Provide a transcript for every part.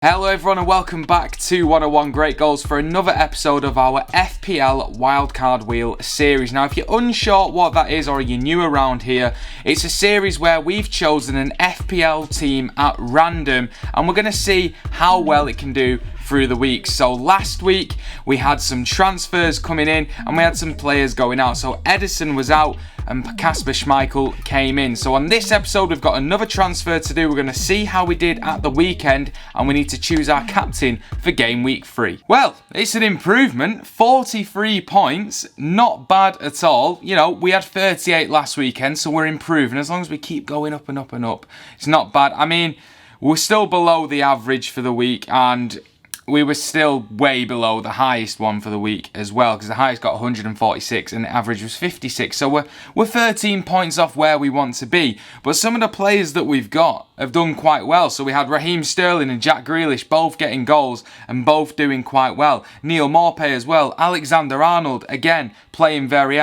Hello everyone and welcome back to 101 Great Goals for another episode of our FPL Wildcard Wheel series. Now if you're unsure what that is or you're new around here, it's a series where we've chosen an FPL team at random and we're going to see how well it can do through the week. So last week we had some transfers coming in and we had some players going out. So Edison was out and Kasper Schmeichel came in. So on this episode we've got another transfer to do. We're going to see how we did at the weekend and we need to choose our captain for game week 3. Well, it's an improvement. 43 points, not bad at all. You know, we had 38 last weekend, so we're improving. As long as we keep going up and up and up, it's not bad. I mean, we're still below the average for the week and we were still way below the highest one for the week as well, because the highest got 146 and the average was 56. So we're 13 points off where we want to be. But some of the players that we've got have done quite well. So we had Raheem Sterling and Jack Grealish both getting goals and both doing quite well. Neil Maupay as well. Alexander Arnold, again, playing very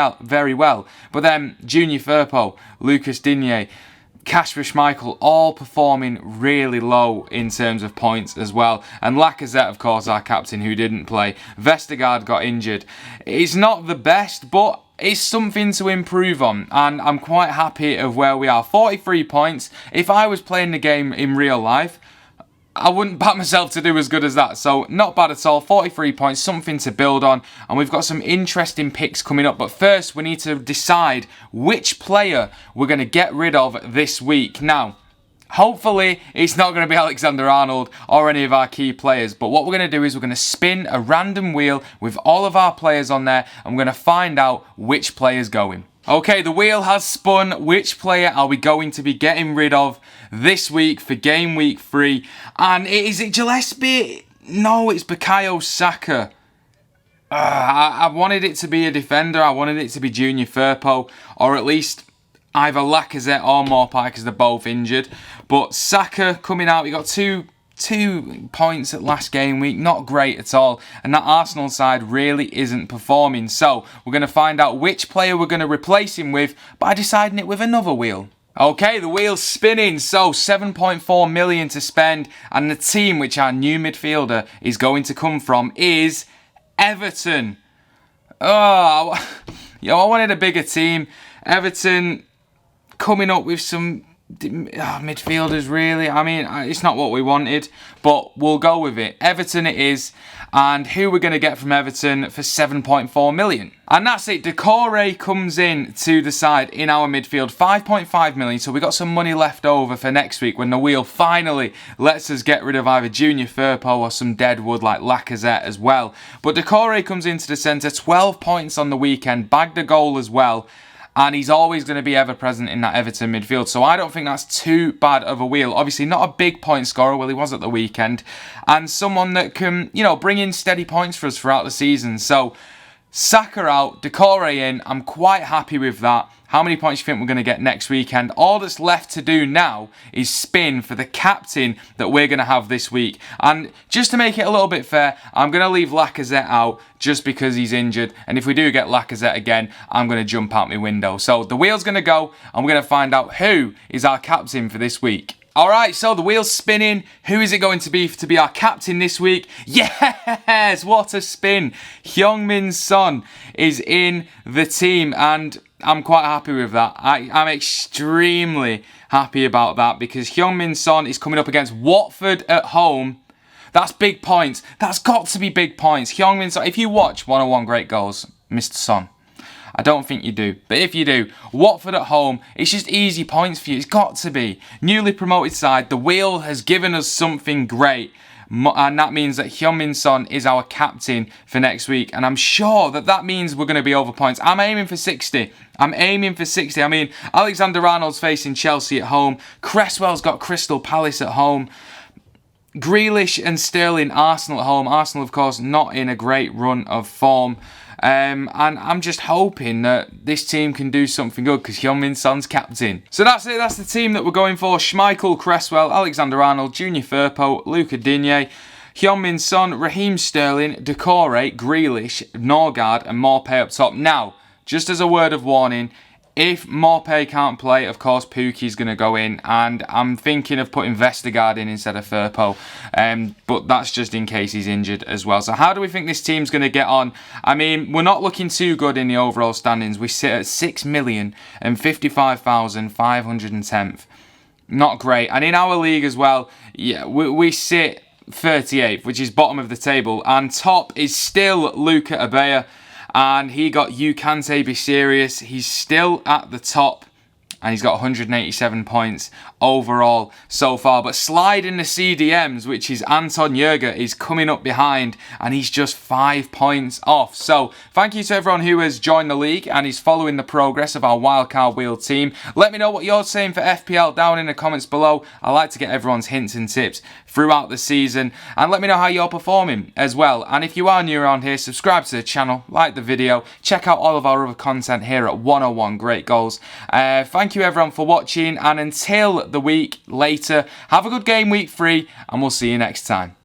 well. But then Junior Firpo, Lucas Digne, Kasper Schmeichel all performing really low in terms of points as well. And Lacazette, of course, our captain who didn't play. Vestergaard got injured. It's not the best, but it's something to improve on. And I'm quite happy of where we are. 43 points. If I was playing the game in real life, I wouldn't bat myself to do as good as that. So not bad at all. 43 points, something to build on. And we've got some interesting picks coming up. But first, we need to decide which player we're going to get rid of this week. Now, hopefully, it's not going to be Alexander Arnold or any of our key players. But what we're going to do is we're going to spin a random wheel with all of our players on there. And we're going to find out which player's going. Okay, the wheel has spun. Which player are we going to be getting rid of this week for game week 3? And is it Gillespie? No, it's Bukayo Saka. I wanted it to be a defender. I wanted it to be Junior Firpo, or at least either Lacazette or Maupay because they're both injured. But Saka coming out, we got two points at last game week, not great at all, and that Arsenal side really isn't performing. So we're going to find out which player we're going to replace him with by deciding it with another wheel. Okay, the wheel's spinning, so 7.4 million to spend, and the team which our new midfielder is going to come from is Everton. I wanted a bigger team. Everton coming up with some midfielders, really. I mean, it's not what we wanted, but we'll go with it. Everton it is. And who we're going to get from Everton for 7.4 million. And that's it. Decore comes in to the side in our midfield. 5.5 million. So we got some money left over for next week when the wheel finally lets us get rid of either Junior Firpo or some dead wood like Lacazette as well. But Decore comes into the centre. 12 points on the weekend. Bagged a goal as well. And he's always going to be ever present in that Everton midfield. So I don't think that's too bad of a wheel. Obviously not a big point scorer, well he was at the weekend. And someone that can, bring in steady points for us throughout the season. So Saka out, Decore in. I'm quite happy with that. How many points do you think we're going to get next weekend? All that's left to do now is spin for the captain that we're going to have this week. And just to make it a little bit fair, I'm going to leave Lacazette out just because he's injured. And if we do get Lacazette again, I'm going to jump out my window. So the wheel's going to go and we're going to find out who is our captain for this week. Alright, so the wheel's spinning. Who is it going to be our captain this week? Yes! What a spin! Heung-min Son is in the team and I'm quite happy with that. I'm extremely happy about that because Heung-min Son is coming up against Watford at home. That's big points. That's got to be big points. Heung-min Son, if you watch 101 Great Goals, Mr. Son, I don't think you do. But if you do, Watford at home, it's just easy points for you. It's got to be. Newly promoted side, the wheel has given us something great. And that means that Heung-min Son is our captain for next week. And I'm sure that means we're going to be over points. I'm aiming for 60. I mean, Alexander Arnold's facing Chelsea at home. Cresswell's got Crystal Palace at home. Grealish and Sterling, Arsenal at home. Arsenal, of course, not in a great run of form. And I'm just hoping that this team can do something good because Heung-min Son's captain. So that's it. That's the team that we're going for. Schmeichel, Cresswell, Alexander Arnold, Junior Firpo, Lucas Digne, Heung-min Son, Raheem Sterling, Decore, Grealish, Norgard and Maupay up top. Now, just as a word of warning, If Morpay can't play, of course, Pukki's going to go in. And I'm thinking of putting Vestergaard in instead of Firpo. But that's just in case he's injured as well. So how do we think this team's going to get on? I mean, we're not looking too good in the overall standings. We sit at 6,055,510th. Not great. And in our league as well, yeah, we sit 38th, which is bottom of the table. And top is still Luca Abea. And he got You Can't Be Serious. He's still at the top. And he's got 187 points overall so far. But slide in the CDMs, which is Anton Jurger, is coming up behind. And he's just 5 points off. So thank you to everyone who has joined the league and is following the progress of our Wildcard Wheel team. Let me know what you're saying for FPL down in the comments below. I like to get everyone's hints and tips throughout the season. And let me know how you're performing as well. And if you are new around here, subscribe to the channel, like the video. Check out all of our other content here at 101 Great Goals. Thank you everyone for watching, and until the week later, have a good game week 3, and we'll see you next time.